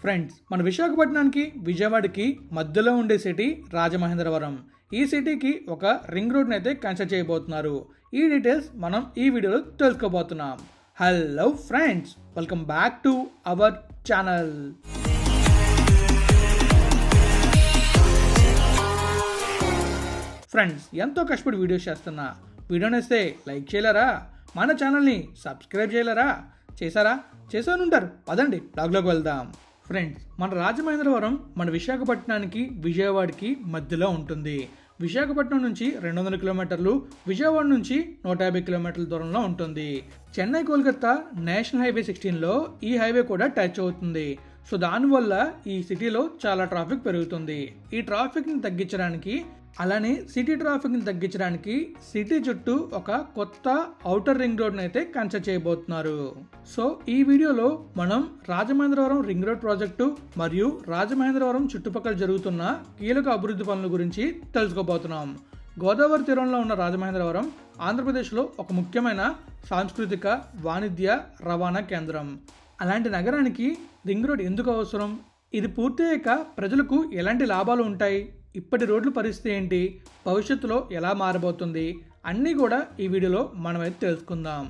Friends, మన విశాఖపట్నానికి విజయవాడకి మధ్యలో ఉండే సిటీ రాజమహేంద్రవరం. ఈ సిటీకి ఒక రింగ్ రోడ్ని అయితే కన్స్ట్రక్ట్ చేయబోతున్నారు. ఈ డీటెయిల్స్ మనం ఈ వీడియోలో తెలుసుకోబోతున్నాం. Hello friends, welcome back to our channel. Friends, ఎంతో కష్టపడి వీడియోస్ చేస్తున్నా. వీడియోని వస్తే లైక్ చేయలేరా? మన ఛానల్ని సబ్స్క్రైబ్ చేయలేరా? చేశాను ఉంటారు. పదండి బ్లాగ్లోకి వెళ్దాం. ఫ్రెండ్స్, మన రాజమహేంద్రవరం మన విశాఖపట్నానికి విజయవాడకి మధ్యలో ఉంటుంది. విశాఖపట్నం నుంచి 200 కిలోమీటర్లు, విజయవాడ నుంచి 150 కిలోమీటర్ల దూరంలో ఉంటుంది. చెన్నై కోల్కతా నేషనల్ హైవే 16లో ఈ హైవే కూడా టచ్ అవుతుంది. సో దానివల్ల ఈ సిటీలో చాలా ట్రాఫిక్ పెరుగుతుంది. ఈ ట్రాఫిక్ని తగ్గించడానికి, అలానే సిటీ ట్రాఫిక్ని తగ్గించడానికి సిటీ చుట్టూ ఒక కొత్త ఔటర్ రింగ్ రోడ్ని అయితే కన్స్ట్రక్ట్ చేయబోతున్నారు. సో ఈ వీడియోలో మనం రాజమహేంద్రవరం రింగ్ రోడ్ ప్రాజెక్టు మరియు రాజమహేంద్రవరం చుట్టుపక్కల జరుగుతున్న కీలక అభివృద్ధి పనుల గురించి తెలుసుకోబోతున్నాం. గోదావరి తీరంలో ఉన్న రాజమహేంద్రవరం ఆంధ్రప్రదేశ్లో ఒక ముఖ్యమైన సాంస్కృతిక, వాణిజ్య, రవాణా కేంద్రం. అలాంటి నగరానికి రింగ్ రోడ్ ఎందుకు అవసరం? ఇది పూర్తయ్యాక ప్రజలకు ఎలాంటి లాభాలు ఉంటాయి? ఇప్పటి రోడ్ల పరిస్థితి ఏంటి? భవిష్యత్తులో ఎలా మారబోతుంది? అన్నీ కూడా ఈ వీడియోలో మనమైతే తెలుసుకుందాం.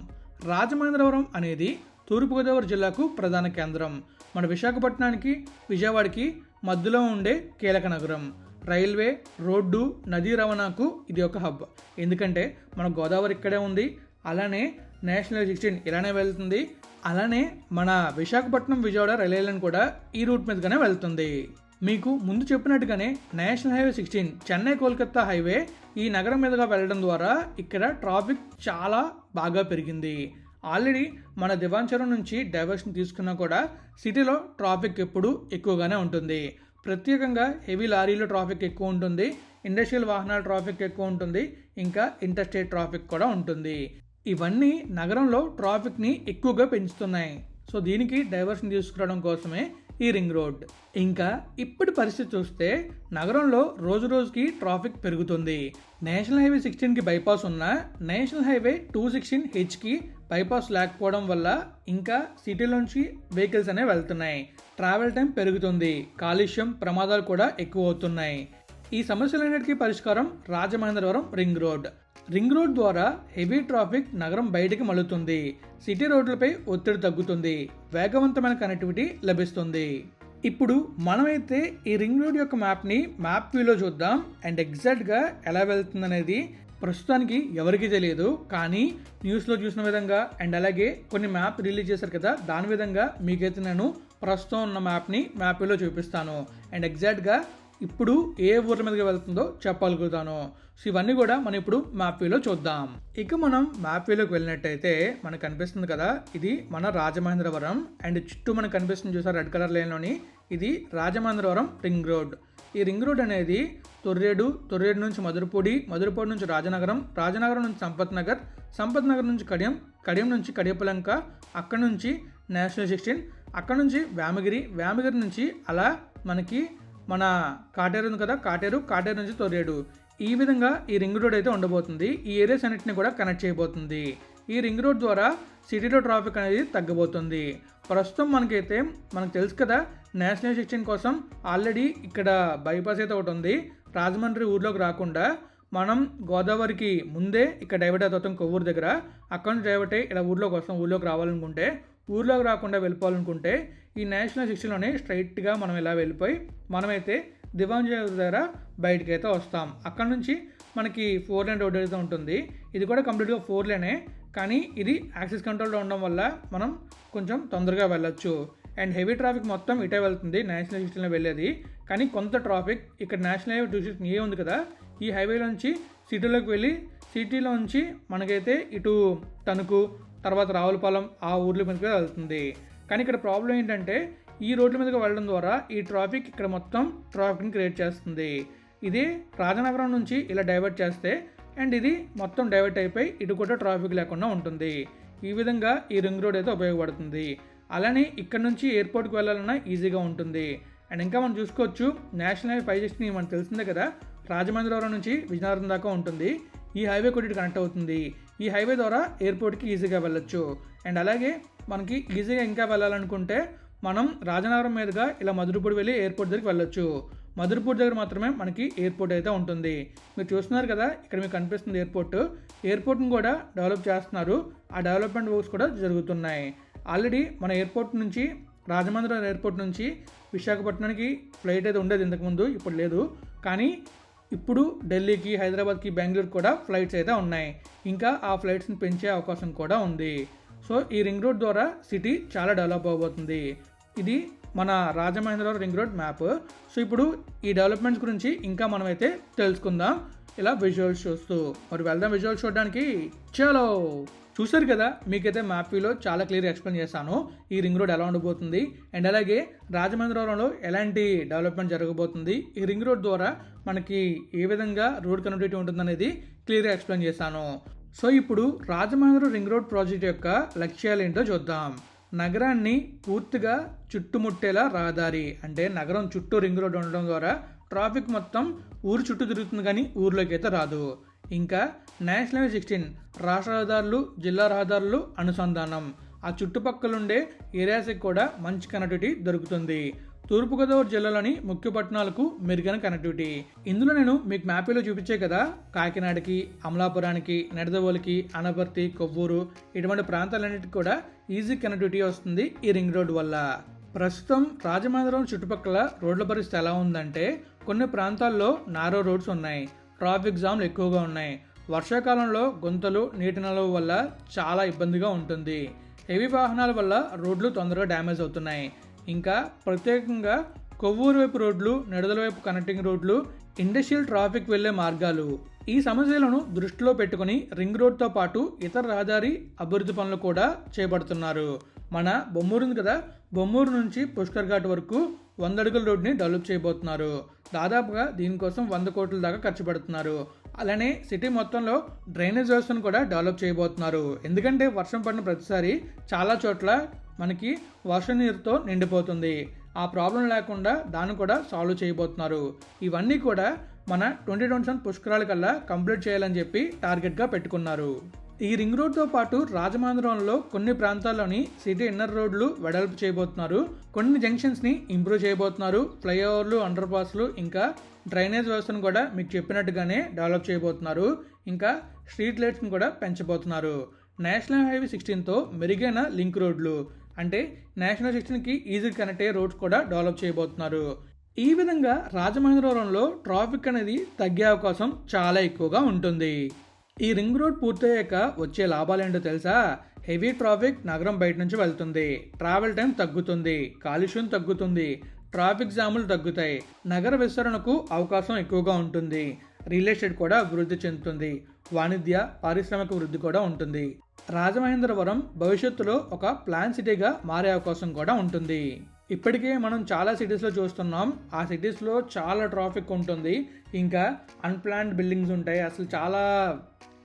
రాజమహేంద్రవరం అనేది తూర్పుగోదావరి జిల్లాకు ప్రధాన కేంద్రం. మన విశాఖపట్నానికి విజయవాడకి మధ్యలో ఉండే కీలక నగరం. రైల్వే, రోడ్డు, నదీ రవాణాకు ఇది ఒక హబ్. ఎందుకంటే మన గోదావరి ఇక్కడే ఉంది, అలానే నేషనల్ 16 ఇలానే వెళ్తుంది, అలానే మన విశాఖపట్నం విజయవాడ రైల్వే లైన్ కూడా ఈ రూట్ మీదుగానే వెళ్తుంది. మీకు ముందు చెప్పినట్టుగానే national highway 16 Chennai Kolkata highway ఈ నగరం మీదుగా వెళ్ళడం ద్వారా ఇక్కడ ట్రాఫిక్ చాలా బాగా పెరిగింది. ఆల్రెడీ మన దివాంచరం నుంచి డైవర్షన్ తీసుకున్నా కూడా సిటీలో ట్రాఫిక్ ఎప్పుడు ఎక్కువగానే ఉంటుంది. ప్రత్యేకంగా హెవీ లారీలో ట్రాఫిక్ ఎక్కువ ఉంటుంది, ఇండస్ట్రియల్ వాహనాల ట్రాఫిక్ ఎక్కువ ఉంటుంది, ఇంకా ఇంటర్స్టేట్ ట్రాఫిక్ కూడా ఉంటుంది. ఇవన్నీ నగరంలో ట్రాఫిక్ని ఎక్కువగా పెంచుతున్నాయి. సో దీనికి డైవర్షన్ తీసుకురావడం కోసమే ఈ రింగ్ రోడ్. ఇంకా ఇప్పటి పరిస్థితి చూస్తే నగరంలో రోజు రోజుకి ట్రాఫిక్ పెరుగుతుంది. నేషనల్ హైవే 16కి బైపాస్ ఉన్న నేషనల్ హైవే 216Hకి బైపాస్ లేకపోవడం వల్ల ఇంకా సిటీలోంచి వెహికల్స్ అనేవి వెళ్తున్నాయి. ట్రావెల్ టైం పెరుగుతుంది, కాలుష్యం, ప్రమాదాలు కూడా ఎక్కువ అవుతున్నాయి. ఈ సమస్యలన్నిటికీ పరిష్కారం Rajamahendravaram ring road. Ring road ద్వారా హెవీ ట్రాఫిక్ నగరం బయటికి మళ్ళుతుంది, సిటీ రోడ్లపై ఒత్తిడి తగ్గుతుంది, వేగవంతమైన కనెక్టివిటీ లభిస్తుంది. ఇప్పుడు మనమైతే ఈ రింగ్ రోడ్ యొక్క మ్యాప్ని మ్యాప్ వ్యూలో చూద్దాం. అండ్ ఎగ్జాక్ట్గా ఎలా వెళ్తుంది అనేది ప్రస్తుతానికి ఎవరికీ తెలియదు, కానీ న్యూస్లో చూసిన విధంగా అండ్ అలాగే కొన్ని మ్యాప్ రిలీజ్ చేశారు కదా, దాని విధంగా మీకైతే నేను ప్రస్తుతం ఉన్న మ్యాప్ని మ్యాప్ వ్యూలో చూపిస్తాను. అండ్ ఎగ్జాక్ట్గా ఇప్పుడు ఏ ఊర్ల మీదకి వెళ్తుందో చెప్పగలుగుతాను. సో ఇవన్నీ కూడా మనం ఇప్పుడు మ్యాప్ వ్యూలో చూద్దాం. ఇక మనం మ్యాప్ వ్యూలోకి వెళ్ళినట్టయితే మనకు కనిపిస్తుంది కదా, ఇది మన రాజమహేంద్రవరం. అండ్ చుట్టూ మనకు కనిపిస్తుంది చూసారు రెడ్ కలర్ లైన్లోని, ఇది రాజమహేంద్రవరం రింగ్ రోడ్. ఈ రింగ్ రోడ్ అనేది తొర్రేడు నుంచి మధురపూడి నుంచి రాజనగరం నుంచి సంపత్ నగర్ నుంచి కడియం నుంచి కడియపలంక, అక్కడ నుంచి నేషనల్ 16, అక్కడ నుంచి వేమగిరి నుంచి అలా మనకి మన కాటేరు ఉంది కదా, కాటేరు నుంచి తొర్రేడు. ఈ విధంగా ఈ రింగ్ రోడ్ అయితే ఉండబోతుంది. ఈ ఏరియాస్ అన్నిటిని కూడా కనెక్ట్ చేయబోతుంది. ఈ రింగ్ రోడ్ ద్వారా సిటీలో ట్రాఫిక్ అనేది తగ్గబోతుంది. ప్రస్తుతం మనకు తెలుసు కదా, నేషనల్ 16 కోసం ఆల్రెడీ ఇక్కడ బైపాస్ అయితే ఒకటి ఉంది. రాజమండ్రి ఊర్లోకి రాకుండా మనం గోదావరికి ముందే ఇక్కడ డైవర్ట్ అవుతాం కొవ్వూరు దగ్గర. అక్కడ నుంచి డైవర్ట్ అయ్యి ఇలా ఊర్లోకి రావాలనుకుంటే, ఊర్లోకి రాకుండా వెళ్ళిపోవాలనుకుంటే ఈ నేషనల్ 16లోనే స్ట్రైట్గా మనం ఇలా వెళ్ళిపోయి మనమైతే దివాంజర్ దగ్గర బయటకి అయితే వస్తాం. అక్కడ నుంచి మనకి 4 లేన్ రోడ్ అయితే ఉంటుంది. ఇది కూడా కంప్లీట్గా 4 లేనే, కానీ ఇది యాక్సిస్ కంట్రోల్లో ఉండడం వల్ల మనం కొంచెం తొందరగా వెళ్ళొచ్చు. అండ్ హెవీ ట్రాఫిక్ మొత్తం ఇటే వెళ్తుంది నేషనల్ 16లో వెళ్ళేది, కానీ కొంత ట్రాఫిక్ ఇక్కడ నేషనల్ హైవే 216 ఉంది కదా, ఈ హైవేలోంచి సిటీలోకి వెళ్ళి సిటీలోంచి మనకైతే ఇటు తణుకు, తర్వాత రావులపాలెం ఆ ఊర్ల మీదకి వెళ్తుంది. కానీ ఇక్కడ ప్రాబ్లం ఏంటంటే ఈ రోడ్ల మీదకి వెళ్ళడం ద్వారా ఈ ట్రాఫిక్ ఇక్కడ మొత్తం ట్రాఫిక్ని క్రియేట్ చేస్తుంది. ఇది రాజనగరం నుంచి ఇలా డైవర్ట్ చేస్తే అండ్ ఇది మొత్తం డైవర్ట్ అయిపోయి ఇటు కూడా ట్రాఫిక్ లేకుండా ఉంటుంది. ఈ విధంగా ఈ రింగ్ రోడ్ అయితే ఉపయోగపడుతుంది. అలానే ఇక్కడ నుంచి ఎయిర్పోర్ట్కి వెళ్ళాలన్నా ఈజీగా ఉంటుంది. అండ్ ఇంకా మనం చూసుకోవచ్చు, నేషనల్ హైవే 560 మనకు తెలిసిందే కదా, రాజమహేంద్రవరం నుంచి విజయనగరం దాకా ఉంటుంది. ఈ హైవే కూడా కనెక్ట్ అవుతుంది. ఈ హైవే ద్వారా ఎయిర్పోర్ట్కి ఈజీగా వెళ్ళొచ్చు. అండ్ అలాగే మనకి ఈజీగా ఇంకా వెళ్ళాలనుకుంటే మనం రాజనగరం మీదుగా ఇలా మధురపూడి వెళ్ళి ఎయిర్పోర్ట్ దగ్గరికి వెళ్ళొచ్చు. మధురపూర్ దగ్గర మాత్రమే మనకి ఎయిర్పోర్ట్ అయితే ఉంటుంది. మీరు చూస్తున్నారు కదా, ఇక్కడ మీకు కనిపిస్తుంది ఎయిర్పోర్ట్ని కూడా డెవలప్ చేస్తున్నారు. ఆ డెవలప్మెంట్ వర్క్స్ కూడా జరుగుతున్నాయి. ఆల్రెడీ మన ఎయిర్పోర్ట్ నుంచి రాజమండ్రి ఎయిర్పోర్ట్ నుంచి విశాఖపట్నానికి ఫ్లైట్ అయితే ఉండేది ఇంతకుముందు, ఇప్పుడు లేదు. కానీ ఇప్పుడు ఢిల్లీకి, హైదరాబాద్కి, బెంగళూరుకి కూడా ఫ్లైట్స్ అయితే ఉన్నాయి. ఇంకా ఆ ఫ్లైట్స్ని పెంచే అవకాశం కూడా ఉంది. సో ఈ రింగ్ రోడ్ ద్వారా సిటీ చాలా డెవలప్ అవబోతుంది. ఇది మన Rajamahendravaram ring road map. So ఇప్పుడు ఈ డెవలప్మెంట్స్ గురించి ఇంకా మనమైతే తెలుసుకుందాం ఇలా విజువల్స్ చూస్తూ. మరి వెళ్దాం విజువల్స్ చూడడానికి. చలో, చూసారు కదా, మీకైతే మ్యాప్ వ్యూలో చాలా క్లియర్ ఎక్స్ప్లెయిన్ చేశాను ఈ రింగ్ రోడ్ ఎలా ఉండబోతుంది అండ్ అలాగే రాజమహేంద్రవరంలో ఎలాంటి డెవలప్మెంట్ జరగబోతుంది, ఈ రింగ్ రోడ్ ద్వారా మనకి ఏ విధంగా రోడ్ కనెక్టివిటీ ఉంటుందనేది క్లియర్గా ఎక్స్ప్లెయిన్ చేశాను. సో ఇప్పుడు రాజమహేంద్రవరం రింగ్ రోడ్ ప్రాజెక్ట్ యొక్క లక్ష్యాలు ఏంటో చూద్దాం. నగరాన్ని పూర్తిగా చుట్టుముట్టేలా రహదారి, అంటే నగరం చుట్టూ రింగ్ రోడ్ ఉండడం ద్వారా ట్రాఫిక్ మొత్తం ఊరు చుట్టూ తిరుగుతుంది కానీ ఊర్లోకి అయితే రాదు. ఇంకా నేషనల్ హైవే 16 రాష్ట్ర రహదారులు, జిల్లా రహదారులు అనుసంధానం, ఆ చుట్టుపక్కల ఉండే ఏరియాస్కి కూడా మంచి కనెక్టివిటీ దొరుకుతుంది. తూర్పుగోదావరి జిల్లాలోని ముఖ్య పట్టణాలకు మెరుగైన కనెక్టివిటీ. ఇందులో నేను మీకు మ్యాప్లో చూపించే కదా, కాకినాడకి, అమలాపురానికి, నెడదవోలుకి, అనపర్తి, కొవ్వూరు ఇటువంటి ప్రాంతాలన్నిటికీ కూడా ఈజీ కనెక్టివిటీ వస్తుంది ఈ రింగ్ రోడ్ వల్ల. ప్రస్తుతం రాజమహేంద్రవరం చుట్టుపక్కల రోడ్ల పరిస్థితి ఎలా ఉందంటే, కొన్ని ప్రాంతాల్లో నారో రోడ్స్ ఉన్నాయి, ట్రాఫిక్ జామ్లు ఎక్కువగా ఉన్నాయి. వర్షాకాలంలో గుంతలు, నీటి నిల్వ వల్ల చాలా ఇబ్బందిగా ఉంటుంది. హెవీ వాహనాల వల్ల రోడ్లు తొందరగా డ్యామేజ్ అవుతున్నాయి. ఇంకా ప్రత్యేకంగా కొవ్వూరు వైపు రోడ్లు, నెడదల వైపు కనెక్టింగ్ రోడ్లు, ఇండస్ట్రియల్ ట్రాఫిక్ వెళ్లే మార్గాలు, ఈ సమస్యలను దృష్టిలో పెట్టుకుని రింగ్ రోడ్తో పాటు ఇతర రహదారి అభివృద్ధి పనులు కూడా చేపడుతున్నారు. మన బొమ్మూరు ఉంది కదా, బొమ్మూరు నుంచి పుష్కర్ ఘాట్ వరకు 100 అడుగుల రోడ్ని డెవలప్ చేయబోతున్నారు. దాదాపుగా దీనికోసం 100 కోట్ల దాకా ఖర్చు పెడుతున్నారు. అలానే సిటీ మొత్తంలో డ్రైనేజ్ వ్యవస్థను కూడా డెవలప్ చేయబోతున్నారు. ఎందుకంటే వర్షం పడిన ప్రతిసారి చాలా చోట్ల మనకి వర్ష నీరుతో నిండిపోతుంది. ఆ ప్రాబ్లం లేకుండా దాన్ని కూడా సాల్వ్ చేయబోతున్నారు. ఇవన్నీ కూడా మన 2027 పుష్కరాల కల్లా కంప్లీట్ చేయాలని చెప్పి టార్గెట్గా పెట్టుకున్నారు. ఈ రింగ్ రోడ్తో పాటు రాజమహేంద్రవరంలో కొన్ని ప్రాంతాల్లోని సిటీ ఇన్నర్ రోడ్లు వెడల్పు చేయబోతున్నారు. కొన్ని జంక్షన్స్ని ఇంప్రూవ్ చేయబోతున్నారు. ఫ్లైఓవర్లు, అండర్ పాస్లు, ఇంకా డ్రైనేజ్ వ్యవస్థను కూడా మీకు చెప్పినట్టుగానే డెవలప్ చేయబోతున్నారు. ఇంకా స్ట్రీట్ లైట్స్ని కూడా పెంచబోతున్నారు. నేషనల్ హైవే 16తో మెరుగైన లింక్ రోడ్లు, అంటే నేషనల్ 16కి ఈజీ కనెక్ట్ అయ్యే రోడ్స్ కూడా డెవలప్ చేయబోతున్నారు. ఈ విధంగా రాజమహేంద్రవరంలో ట్రాఫిక్ అనేది తగ్గే అవకాశం చాలా ఎక్కువగా ఉంటుంది. ఈ రింగ్ రోడ్ పూర్తయ్యాక వచ్చే లాభాలేంటో తెలుసా? హెవీ ట్రాఫిక్ నగరం బయట నుంచి వెళ్తుంది, ట్రావెల్ టైం తగ్గుతుంది, కాలుష్యం తగ్గుతుంది, ట్రాఫిక్ జాములు తగ్గుతాయి, నగర విస్తరణకు అవకాశం ఎక్కువగా ఉంటుంది, రియల్ ఎస్టేట్ కూడా అభివృద్ధి చెందుతుంది, వాణిజ్య పారిశ్రామిక వృద్ధి కూడా ఉంటుంది. రాజమహేంద్రవరం భవిష్యత్తులో ఒక ప్లాన్ సిటీగా మారే అవకాశం కూడా ఉంటుంది. ఇప్పటికే మనం చాలా సిటీస్లో చూస్తున్నాం, ఆ సిటీస్లో చాలా ట్రాఫిక్ ఉంటుంది, ఇంకా అన్ప్లాన్డ్ బిల్డింగ్స్ ఉంటాయి. అసలు చాలా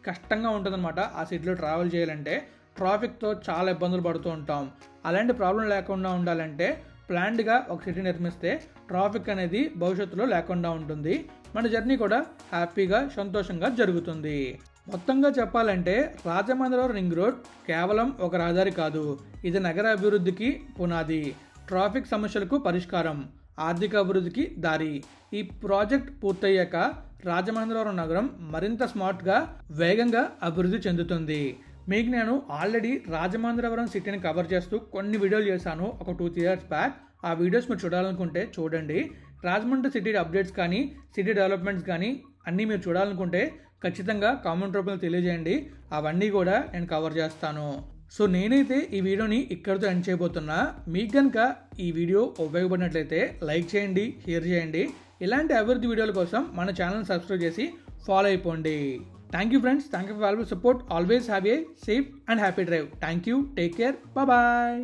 కష్టంగా ఉంటుందన్నమాట ఆ సిటీలో ట్రావెల్ చేయాలంటే. ట్రాఫిక్తో చాలా ఇబ్బందులు పడుతూ ఉంటాం. అలాంటి ప్రాబ్లం లేకుండా ఉండాలంటే ప్లాన్డ్గా ఒక సిటీ నిర్మిస్తే ట్రాఫిక్ అనేది భవిష్యత్తులో లేకుండా ఉంటుంది. మన జర్నీ కూడా హ్యాపీగా, సంతోషంగా జరుగుతుంది. మొత్తంగా చెప్పాలంటే రాజమహేంద్రవరం రింగ్ రోడ్ కేవలం ఒక రహదారి కాదు, ఇది నగర అభివృద్ధికి పునాది, ట్రాఫిక్ సమస్యలకు పరిష్కారం, ఆర్థిక అభివృద్ధికి దారి. ఈ ప్రాజెక్ట్ పూర్తయ్యాక రాజమహేంద్రవరం నగరం మరింత స్మార్ట్గా, వేగంగా అభివృద్ధి చెందుతుంది. మీకు నేను ఆల్రెడీ రాజమహేంద్రవరం సిటీని కవర్ చేస్తూ కొన్ని వీడియోలు చేశాను ఒక 2-3 years బ్యాక్. ఆ వీడియోస్ మీరు చూడాలనుకుంటే చూడండి. రాజమండ్రి సిటీ అప్డేట్స్ కానీ, సిటీ డెవలప్మెంట్స్ కానీ అన్నీ మీరు చూడాలనుకుంటే ఖచ్చితంగా కామెంట్ రూపంలో తెలియజేయండి. అవన్నీ కూడా నేను కవర్ చేస్తాను. సో నేనైతే ఈ వీడియోని ఇక్కడితో ఎండ్ చేయబోతున్నా. మీకు కనుక ఈ వీడియో ఉపయోగపడినట్లయితే లైక్ చేయండి, షేర్ చేయండి. ఇలాంటి అభివృద్ధి వీడియోల కోసం మన ఛానల్ సబ్స్క్రైబ్ చేసి ఫాలో అయిపోండి. Thank you friends, thank you for always support. Always have a safe and happy drive. Thank you, take care, bye.